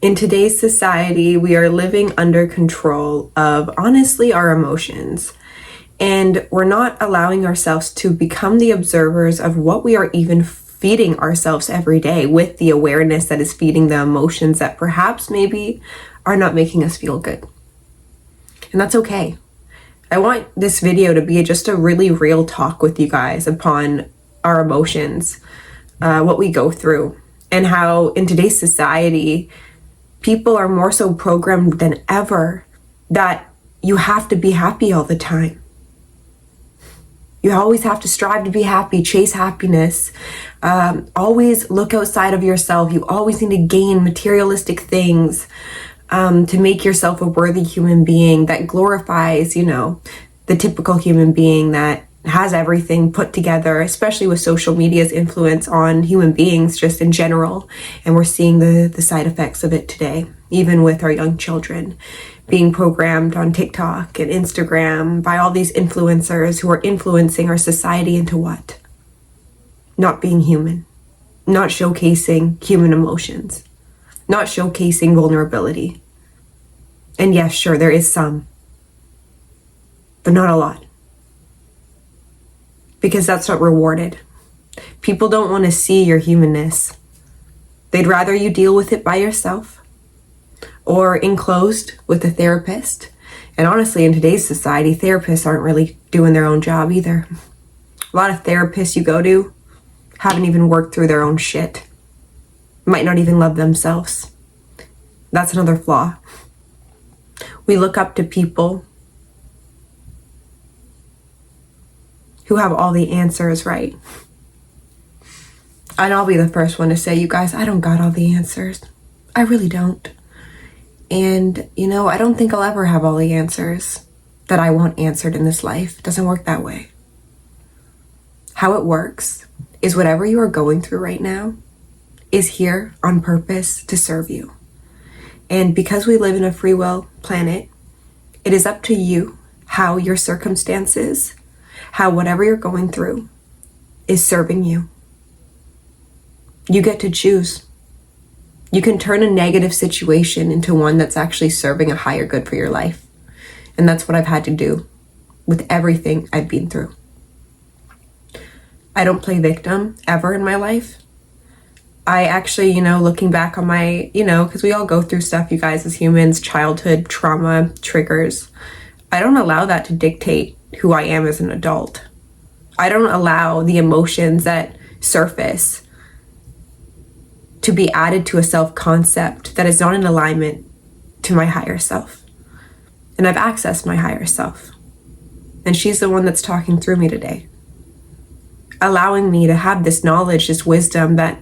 In today's society, we are living under control of, honestly, our emotions. And we're not allowing ourselves to become the observers of what we are even feeding ourselves every day, with the awareness that is feeding the emotions that perhaps maybe are not making us feel good. And that's okay. I want this video to be just a really real talk with you guys upon our emotions, what we go through, and how in today's society, people are more so programmed than ever that you have to be happy all the time. You always have to strive to be happy, chase happiness, always look outside of yourself. You always need to gain materialistic things to make yourself a worthy human being that glorifies, the typical human being that has everything put together, especially with social media's influence on human beings just in general. And we're seeing the side effects of it today, even with our young children being programmed on TikTok and Instagram by all these influencers who are influencing our society into what? Not being human, not showcasing human emotions, not showcasing vulnerability. And yes, sure, there is some, but not a lot. Because that's not rewarded. People don't want to see your humanness. They'd rather you deal with it by yourself or enclosed with a therapist. And honestly, in today's society, therapists aren't really doing their own job either. A lot of therapists you go to haven't even worked through their own shit. Might not even love themselves. That's another flaw. We look up to people who have all the answers, right? And I'll be the first one to say, you guys, I don't got all the answers. I really don't. And, I don't think I'll ever have all the answers that I want answered in this life. It doesn't work that way. How it works is whatever you are going through right now is here on purpose to serve you. And because we live in a free will planet, it is up to you how your circumstances, how whatever you're going through is serving you. You get to choose. You can turn a negative situation into one that's actually serving a higher good for your life. And that's what I've had to do with everything I've been through. I don't play victim ever in my life. I actually, looking back on my, because we all go through stuff, you guys, as humans, childhood trauma triggers. I don't allow that to dictate who I am as an adult. I don't allow the emotions that surface to be added to a self-concept that is not in alignment to my higher self. And I've accessed my higher self. And she's the one that's talking through me today, allowing me to have this knowledge, this wisdom that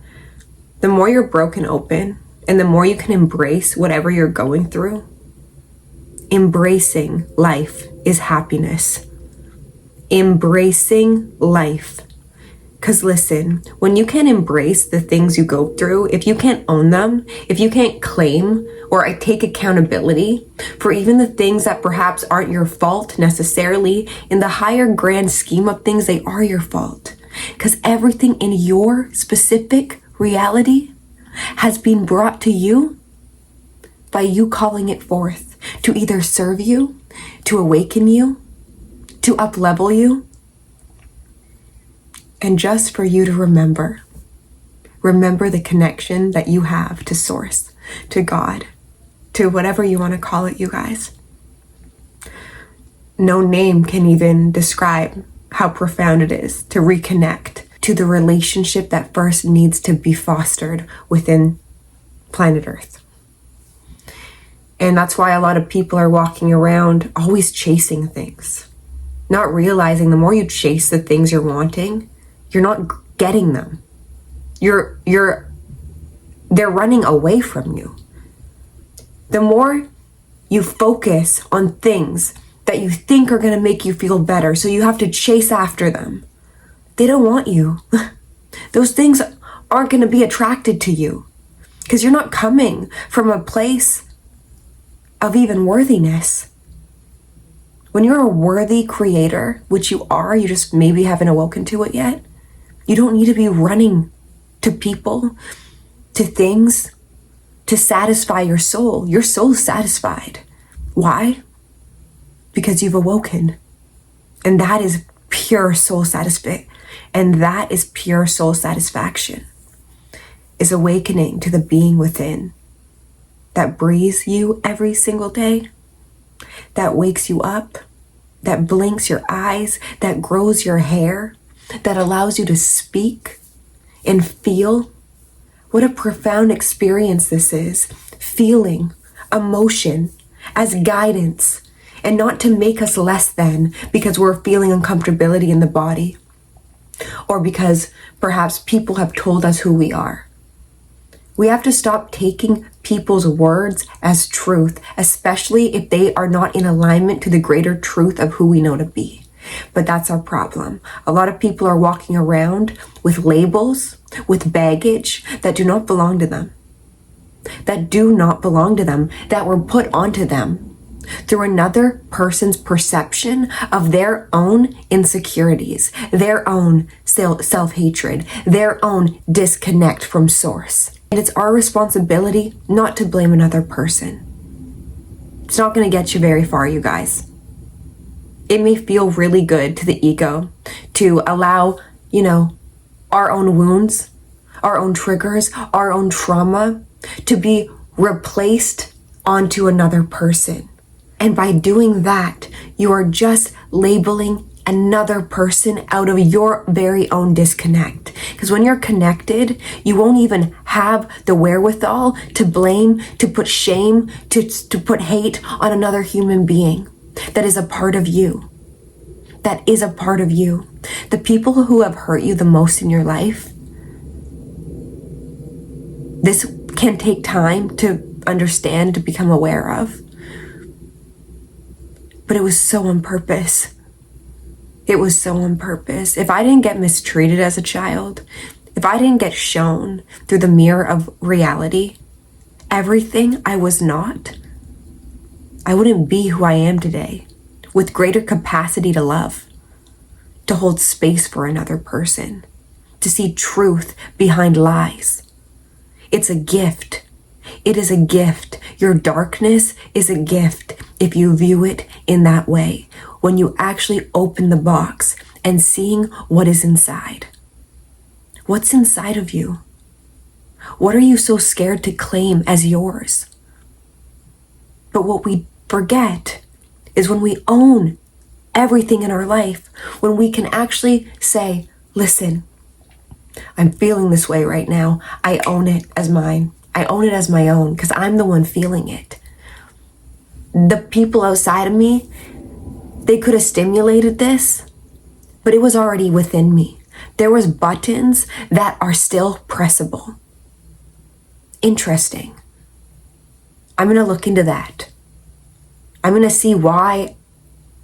the more you're broken open and the more you can embrace whatever you're going through, embracing life is happiness. Embracing life. Because listen, when you can't embrace the things you go through, if you can't own them, if you can't claim or take accountability for even the things that perhaps aren't your fault necessarily, in the higher grand scheme of things, they are your fault. Because everything in your specific reality has been brought to you by you calling it forth to either serve you, to awaken you, to up-level you, and just for you to remember the connection that you have to Source, to God, to whatever you want to call it, you guys. No name can even describe how profound it is to reconnect to the relationship that first needs to be fostered within planet Earth. And that's why a lot of people are walking around always chasing things, not realizing the more you chase the things you're wanting, you're not getting them. They're running away from you. The more you focus on things that you think are going to make you feel better, so you have to chase after them, they don't want you. Those things aren't going to be attracted to you because you're not coming from a place of even worthiness. When you're a worthy creator, which you are, you just maybe haven't awoken to it yet, you don't need to be running to people, to things, to satisfy your soul. Your soul's satisfied. Why? Because you've awoken. And that is pure soul satisfaction. And that is pure soul satisfaction. Is awakening to the being within that breathes you every single day, that wakes you up, that blinks your eyes, that grows your hair, that allows you to speak and feel. What a profound experience this is. Feeling, emotion as guidance, and not to make us less than because we're feeling uncomfortability in the body, or because perhaps people have told us who we are. We have to stop taking people's words as truth, especially if they are not in alignment to the greater truth of who we know to be. But that's our problem. A lot of people are walking around with labels, with baggage that do not belong to them. That do not belong to them, that were put onto them through another person's perception of their own insecurities, their own self-hatred, their own disconnect from source. And it's our responsibility not to blame another person. It's not going to get you very far, you guys. It may feel really good to the ego to allow, our own wounds, our own triggers, our own trauma to be replaced onto another person. And by doing that, you are just labeling another person out of your very own disconnect. Because when you're connected, you won't even have the wherewithal to blame, to put shame, to put hate on another human being that is a part of you. That is a part of you. The people who have hurt you the most in your life, this can take time to understand, to become aware of. But it was so on purpose. It was so on purpose. If I didn't get mistreated as a child, if I didn't get shown through the mirror of reality, everything I was not, I wouldn't be who I am today, with greater capacity to love, to hold space for another person, to see truth behind lies. It's a gift. It is a gift. Your darkness is a gift if you view it in that way. When you actually open the box and seeing what is inside. What's inside of you? What are you so scared to claim as yours? But what we forget is when we own everything in our life, when we can actually say, listen, I'm feeling this way right now. I own it as mine. I own it as my own because I'm the one feeling it. The people outside of me, they could have stimulated this, but it was already within me. There was buttons that are still pressable. Interesting. I'm going to look into that. I'm going to see why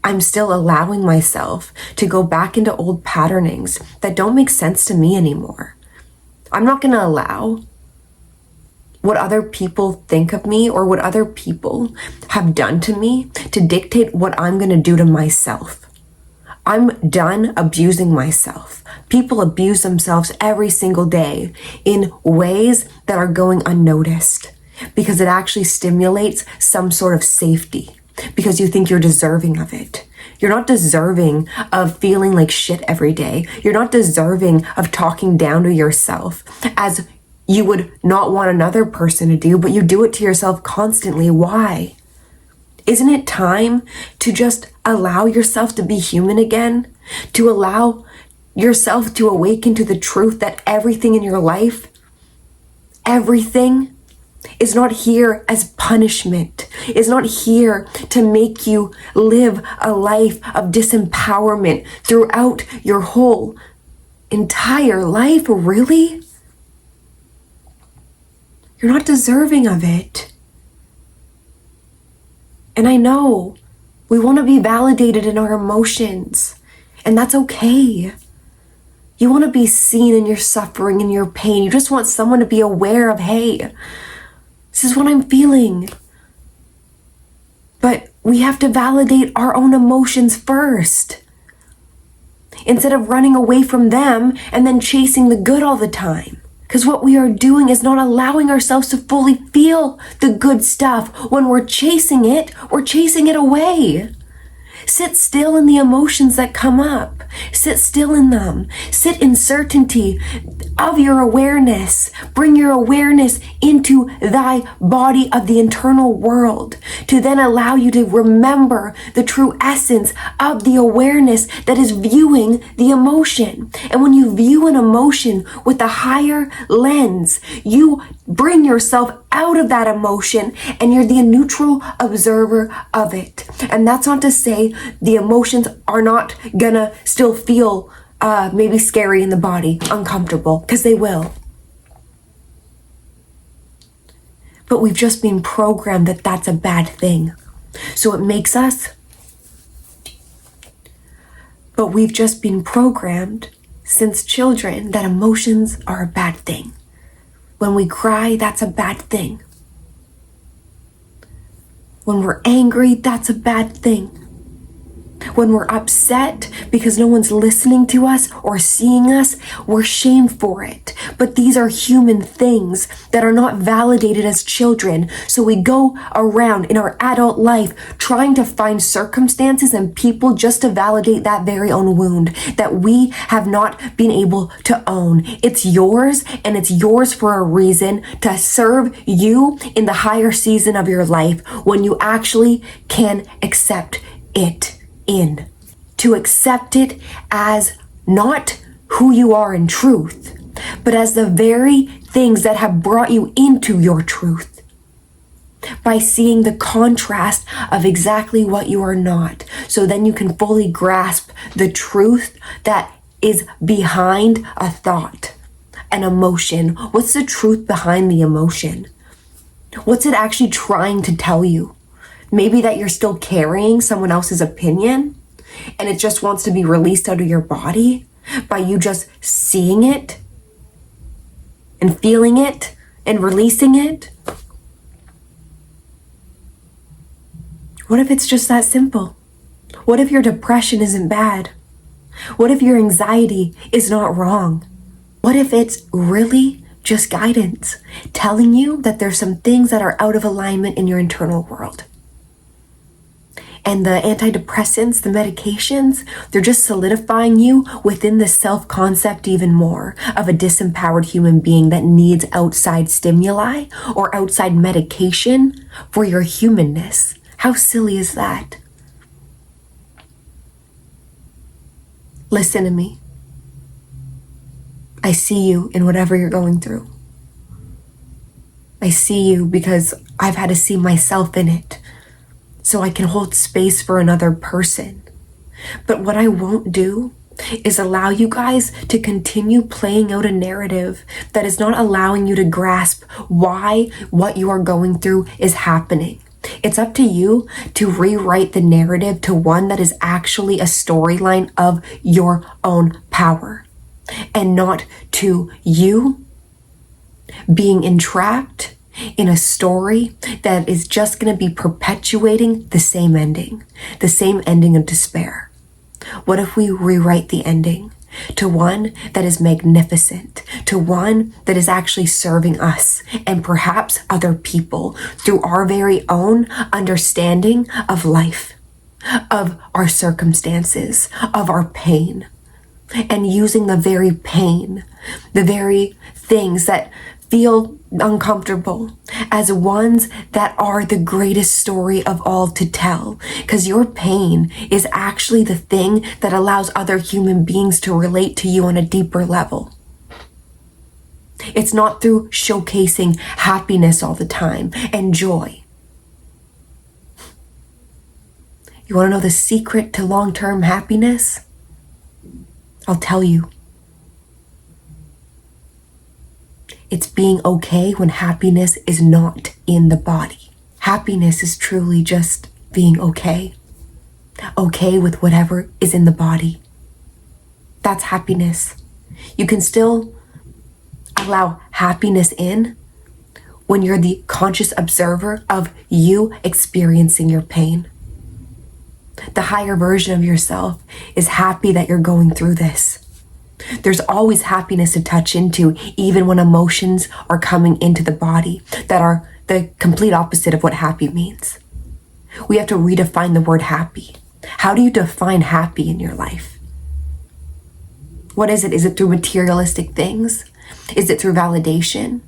I'm still allowing myself to go back into old patternings that don't make sense to me anymore. I'm not going to allow what other people think of me or what other people have done to me to dictate what I'm going to do to myself. I'm done abusing myself. People abuse themselves every single day in ways that are going unnoticed because it actually stimulates some sort of safety because you think you're deserving of it. You're not deserving of feeling like shit every day. You're not deserving of talking down to yourself as you would not want another person to do, but you do it to yourself constantly. Why? Isn't it time to just allow yourself to be human again? To allow yourself to awaken to the truth that everything in your life, everything is not here as punishment, is not here to make you live a life of disempowerment throughout your whole entire life. Really? You're not deserving of it. And I know we want to be validated in our emotions, and that's okay. You want to be seen in your suffering and your pain. You just want someone to be aware of, hey, this is what I'm feeling. But we have to validate our own emotions first, instead of running away from them and then chasing the good all the time. Because what we are doing is not allowing ourselves to fully feel the good stuff. When we're chasing it away. Sit still in the emotions that come up. Sit still in them. Sit in certainty of your awareness. Bring your awareness into thy body of the internal world to then allow you to remember the true essence of the awareness that is viewing the emotion. And when you view an emotion with a higher lens, you bring yourself out of that emotion and you're the neutral observer of it. And that's not to say the emotions are not gonna still feel maybe scary in the body, uncomfortable, because they will. But we've just been programmed that that's a bad thing. So it makes us. But we've just been programmed since children that emotions are a bad thing. When we cry, that's a bad thing. When we're angry, that's a bad thing. When we're upset because no one's listening to us or seeing us, we're shamed for it. But these are human things that are not validated as children. So we go around in our adult life trying to find circumstances and people just to validate that very own wound that we have not been able to own. It's yours, and it's yours for a reason, to serve you in the higher season of your life when you actually can accept it. To accept it as not who you are in truth, but as the very things that have brought you into your truth. By seeing the contrast of exactly what you are not, so then you can fully grasp the truth that is behind a thought, an emotion. What's the truth behind the emotion? What's it actually trying to tell you? Maybe that you're still carrying someone else's opinion and it just wants to be released out of your body by you just seeing it and feeling it and releasing it. What if it's just that simple? What if your depression isn't bad? What if your anxiety is not wrong? What if it's really just guidance telling you that there's some things that are out of alignment in your internal world? And the antidepressants, the medications, they're just solidifying you within the self-concept even more of a disempowered human being that needs outside stimuli or outside medication for your humanness. How silly is that? Listen to me. I see you in whatever you're going through. I see you because I've had to see myself in it, so I can hold space for another person. But what I won't do is allow you guys to continue playing out a narrative that is not allowing you to grasp why what you are going through is happening. It's up to you to rewrite the narrative to one that is actually a storyline of your own power, and not to you being entrapped in a story that is just going to be perpetuating the same ending of despair. What if we rewrite the ending to one that is magnificent, to one that is actually serving us and perhaps other people through our very own understanding of life, of our circumstances, of our pain, and using the very pain, the very things that feel uncomfortable as ones that are the greatest story of all to tell. Because your pain is actually the thing that allows other human beings to relate to you on a deeper level. It's not through showcasing happiness all the time and joy. You want to know the secret to long-term happiness? I'll tell you. It's being okay when happiness is not in the body. Happiness is truly just being okay. Okay with whatever is in the body. That's happiness. You can still allow happiness in when you're the conscious observer of you experiencing your pain. The higher version of yourself is happy that you're going through this. There's always happiness to touch into, even when emotions are coming into the body that are the complete opposite of what happy means. We have to redefine the word happy. How do you define happy in your life? What is it? Is it through materialistic things? Is it through validation?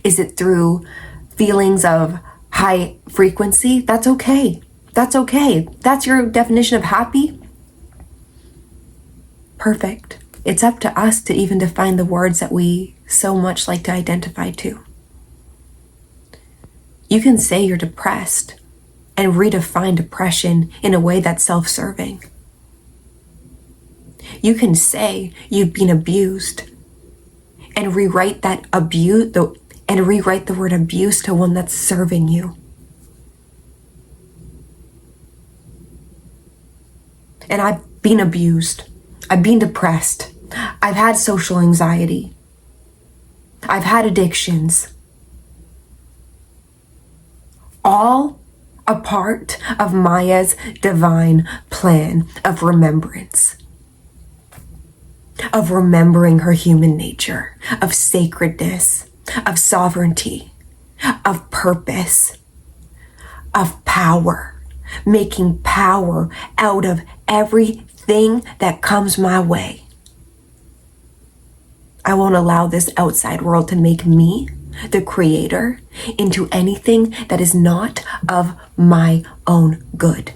Is it through feelings of high frequency? That's okay. That's okay. That's your definition of happy. Perfect. It's up to us to even define the words that we so much like to identify to. You can say you're depressed and redefine depression in a way that's self-serving. You can say you've been abused and rewrite that abuse and rewrite the word abuse to one that's serving you. And I've been abused. I've been depressed. I've had social anxiety. I've had addictions. All a part of Maya's divine plan of remembrance, of remembering her human nature, of sacredness, of sovereignty, of purpose, of power, making power out of everything that comes my way. I won't allow this outside world to make me, the creator, into anything that is not of my own good.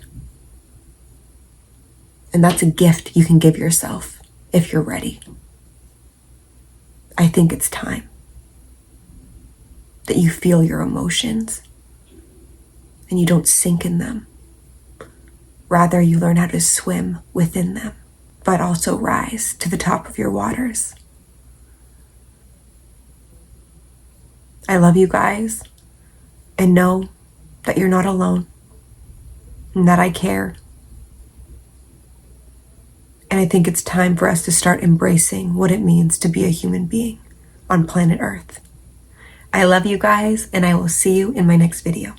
And that's a gift you can give yourself if you're ready. I think it's time that you feel your emotions and you don't sink in them. Rather, you learn how to swim within them, but also rise to the top of your waters. I love you guys, and know that you're not alone, and that I care. And I think it's time for us to start embracing what it means to be a human being on planet Earth. I love you guys, and I will see you in my next video.